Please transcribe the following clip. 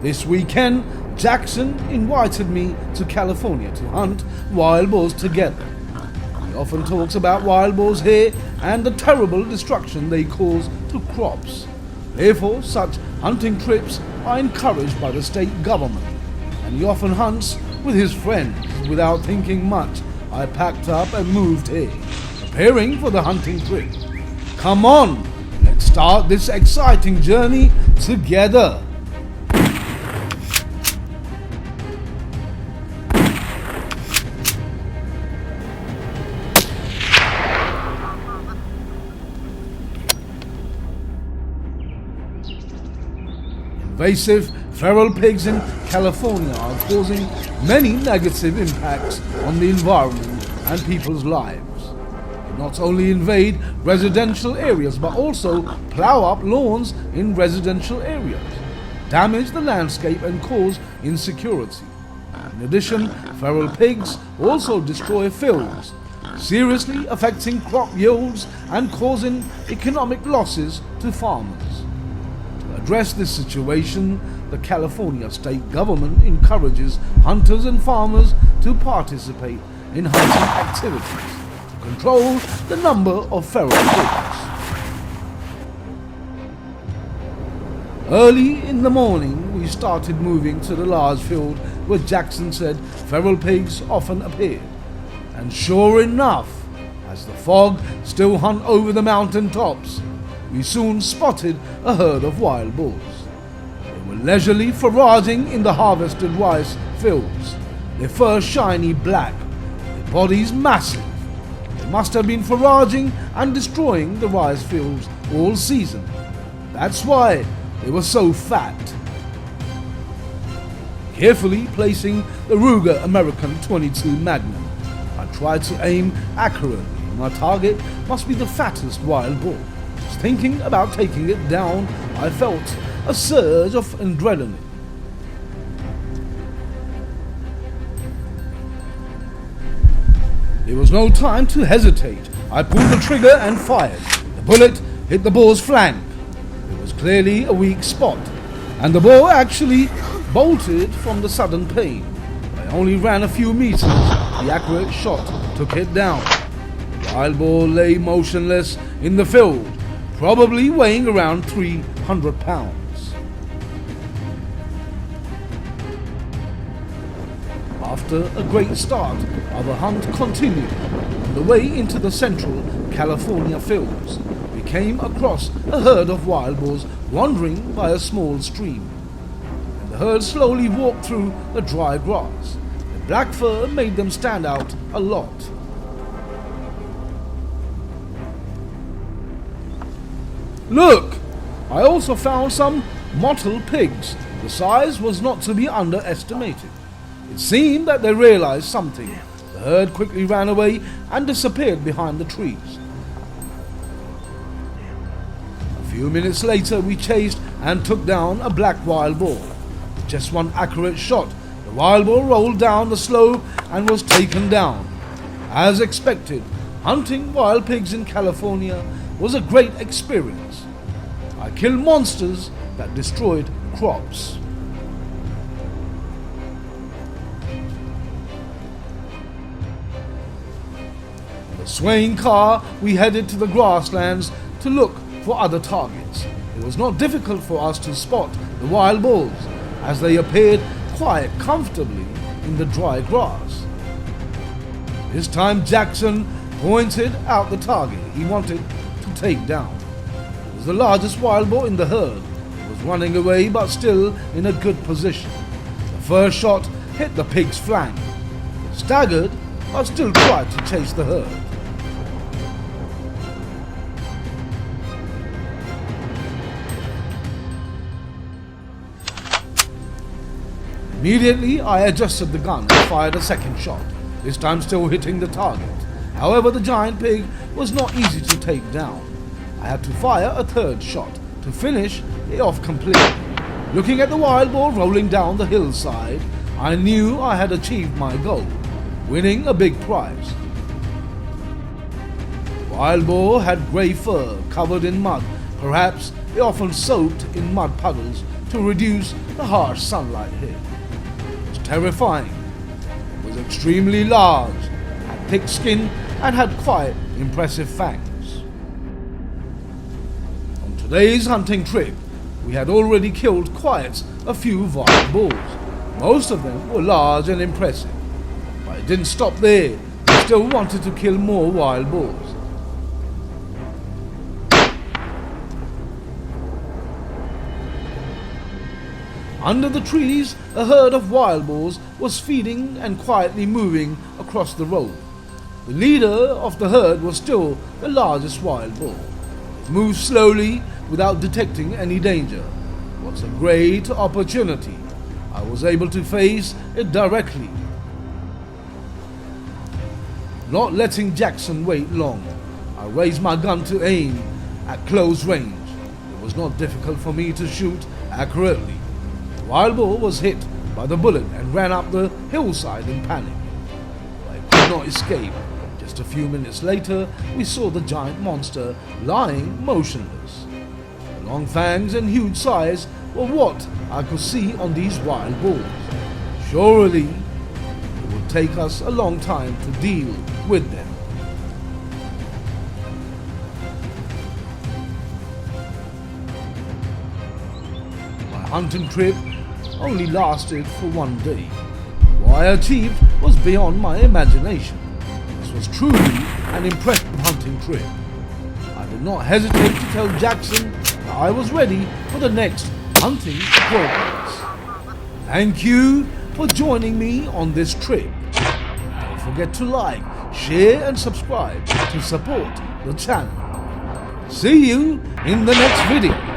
This weekend, Jackson invited me to California to hunt wild boars together. He often talks about wild boars here and the terrible destruction they cause to crops. Therefore, such hunting trips are encouraged by the state government, and he often hunts with his friends. Without thinking much, I packed up and moved here, preparing for the hunting trip. Come on, let's start this exciting journey together. Invasive feral pigs in California are causing many negative impacts on the environment and people's lives. They not only invade residential areas but also plow up lawns in residential areas, damage the landscape and cause insecurity. In addition, feral pigs also destroy fields, seriously affecting crop yields and causing economic losses to farmers. To address this situation, the California state government encourages hunters and farmers to participate in hunting activities to control the number of feral pigs. Early in the morning, we started moving to the large field where Jackson said feral pigs often appeared. And sure enough, as the fog still hung over the mountain tops, we soon spotted a herd of wild boars. They were leisurely foraging in the harvested rice fields, their fur shiny black, their bodies massive. They must have been foraging and destroying the rice fields all season. That's why they were so fat. Carefully placing the Ruger American 22 Magnum, I tried to aim accurately. My target must be the fattest wild boar. Just thinking about taking it down, I felt a surge of adrenaline. There was no time to hesitate. I pulled the trigger and fired. The bullet hit the boar's flank. It was clearly a weak spot, and the boar actually bolted from the sudden pain. I only ran a few meters. The accurate shot took it down. The wild boar lay motionless in the field, probably weighing around 300 pounds. After a great start, our hunt continued. On the way into the central California fields, we came across a herd of wild boars wandering by a small stream. And the herd slowly walked through the dry grass. The black fur made them stand out a lot. Look! I also found some mottled pigs. The size was not to be underestimated. It seemed that they realized something. The herd quickly ran away and disappeared behind the trees. A few minutes later, we chased and took down a black wild boar. With just one accurate shot, the wild boar rolled down the slope and was taken down. As expected, hunting wild pigs in California was a great experience. I killed monsters that destroyed crops. In the swaying car, we headed to the grasslands to look for other targets. It was not difficult for us to spot the wild boars, as they appeared quite comfortably in the dry grass. This time Jackson pointed out the target he wanted to take down. It was the largest wild boar in the herd. It was running away but still in a good position. The first shot hit the pig's flank. It staggered but still tried to chase the herd. Immediately I adjusted the gun and fired a second shot, this time still hitting the target. However, the giant pig was not easy to take down. I had to fire a third shot to finish it off completely. Looking at the wild boar rolling down the hillside, I knew I had achieved my goal, winning a big prize. The wild boar had grey fur covered in mud. Perhaps it often soaked in mud puddles to reduce the harsh sunlight here. It was terrifying. It was extremely large, had thick skin, and had quite impressive fangs. On today's hunting trip, we had already killed quite a few wild boars. Most of them were large and impressive. But it didn't stop there. We still wanted to kill more wild boars. Under the trees, a herd of wild boars was feeding and quietly moving across the road. The leader of the herd was still the largest wild boar. It moved slowly without detecting any danger. It was a great opportunity. I was able to face it directly. Not letting Jackson wait long, I raised my gun to aim at close range. It was not difficult for me to shoot accurately. The wild boar was hit by the bullet and ran up the hillside in panic. I could not escape. Just a few minutes later, we saw the giant monster lying motionless. The long fangs and huge size were what I could see on these wild boars. Surely, it would take us a long time to deal with them. My hunting trip only lasted for one day. What I achieved was beyond my imagination. This was truly an impressive hunting trip. I did not hesitate to tell Jackson that I was ready for the next hunting progress. Thank you for joining me on this trip. Don't forget to like, share and subscribe to support the channel. See you in the next video.